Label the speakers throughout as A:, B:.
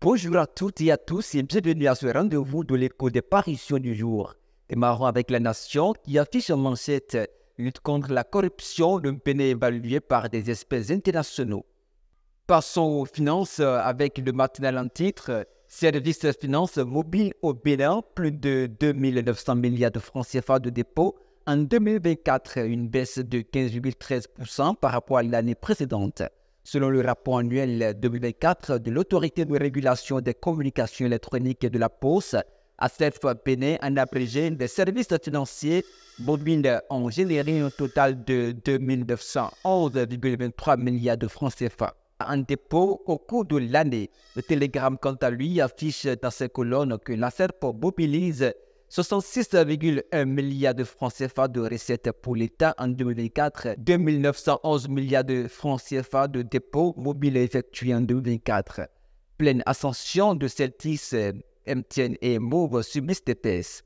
A: Bonjour à toutes et à tous et bienvenue à ce rendez-vous de l'écho des parutions du jour. Démarrons avec La Nation qui affiche en manchette lutte contre la corruption, le Bénin évalué par des experts internationaux. Passons aux finances avec le matinal en titre Service Finances Mobile au Bénin, plus de 2 900 milliards de francs CFA de dépôt en 2024, une baisse de 15,13% par rapport à l'année précédente. Selon le rapport annuel 2024 de l'Autorité de régulation des communications électroniques et de la Poste, ASEF Bénin, en abrégé, les services financiers mobiles ont généré un total de 2 911,23 milliards de francs CFA en dépôt au cours de l'année. Le Télégramme, quant à lui, affiche dans ses colonnes que l'ASEF mobilise 66,1 milliards de francs CFA de recettes pour l'État en 2024, 2 911 milliards de francs CFA de dépôts mobiles effectués en 2024. Pleine ascension de Celtis, MTN et Move subissent des baisses.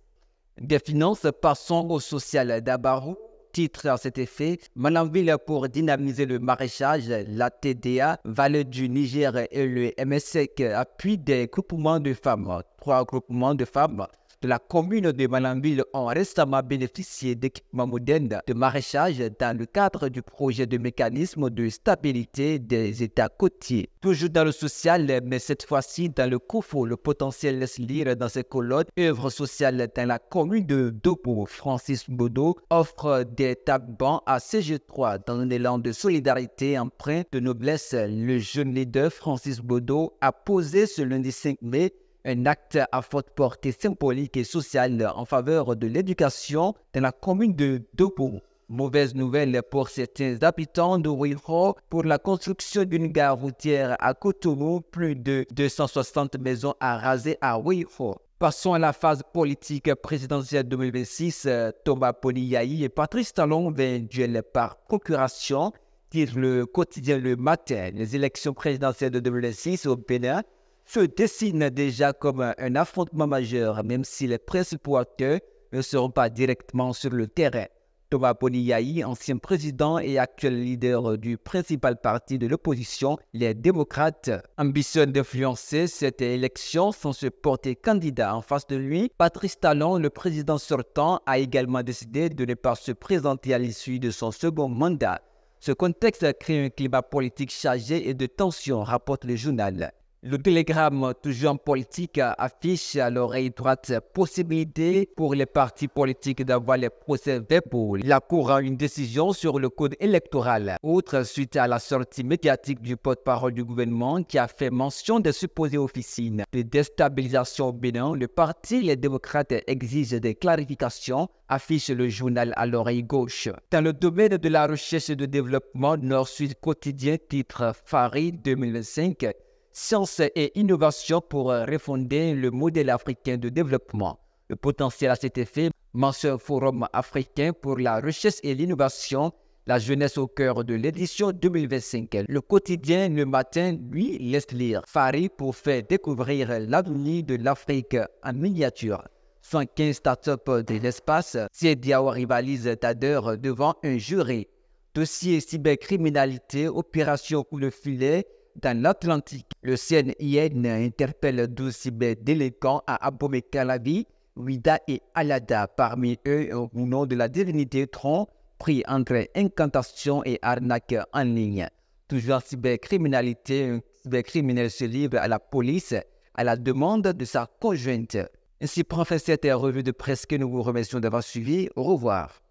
A: Des finances, passons au social d'Abarou. Titre à cet effet, Malanville pour dynamiser le maraîchage, la TDA, Vallée du Niger et le MSEC appuient des groupements de femmes. 3 groupements de femmes de la commune de Malanville ont récemment bénéficié d'équipements modernes de maraîchage dans le cadre du projet de mécanisme de stabilité des États côtiers. Toujours dans le social, mais cette fois-ci dans le COFO, le potentiel laisse lire dans ses colonnes œuvres sociales dans la commune de Dobo. Francis Bodo offre des tables-bancs à CG3 dans un élan de solidarité empreint de noblesse. Le jeune leader Francis Bodo a posé ce lundi 5 mai un acte à forte portée symbolique et sociale en faveur de l'éducation dans la commune de Dobo. Mauvaise nouvelle pour certains habitants de Wiro pour la construction d'une gare routière à Cotonou, plus de 260 maisons à raser à Wiro. Passons à la phase politique présidentielle 2026. Thomas Poniyayi et Patrice Talon vers un duel par procuration, tire le quotidien Le Matin. Les élections présidentielles de 2026 au Bénin se dessine déjà comme un affrontement majeur, même si les principaux acteurs ne seront pas directement sur le terrain. Thomas Poniyayi, ancien président et actuel leader du principal parti de l'opposition, les démocrates, ambitionne d'influencer cette élection sans se porter candidat. En face de lui, Patrice Talon, le président sortant, a également décidé de ne pas se présenter à l'issue de son second mandat. Ce contexte crée un climat politique chargé et de tension, rapporte le journal. Le Télégramme, toujours en politique, affiche à l'oreille droite possibilité pour les partis politiques d'avoir les procès-verbaux. La Cour a une décision sur le code électoral. Autre suite à la sortie médiatique du porte-parole du gouvernement qui a fait mention des supposées officines de déstabilisation au Bénin, le parti Les démocrates exige des clarifications, affiche le journal à l'oreille gauche. Dans le domaine de la recherche et de développement, Nord-Sud quotidien titre Fari 2025. Science et innovation pour refonder le modèle africain de développement. Le potentiel à cet effet mentionne Forum africain pour la recherche et l'innovation, la jeunesse au cœur de l'édition 2025. Le quotidien Le Matin, lui, laisse lire Fari pour faire découvrir l'avenir de l'Afrique en miniature. 115 startups de l'espace, Diao rivalise Tader devant un jury. Dossier cybercriminalité, opération pour le filet, dans l'Atlantique, le CNIN interpelle 12 cyberdélinquants à Abomey-Calavi, Ouida et Alada. Parmi eux, au nom de la divinité Tron, pris entre incantation et arnaque en ligne. Toujours en cybercriminalité, un cybercriminel se livre à la police à la demande de sa conjointe. Ainsi prend fin cette revue de presse que nous vous remercions d'avoir suivi. Au revoir.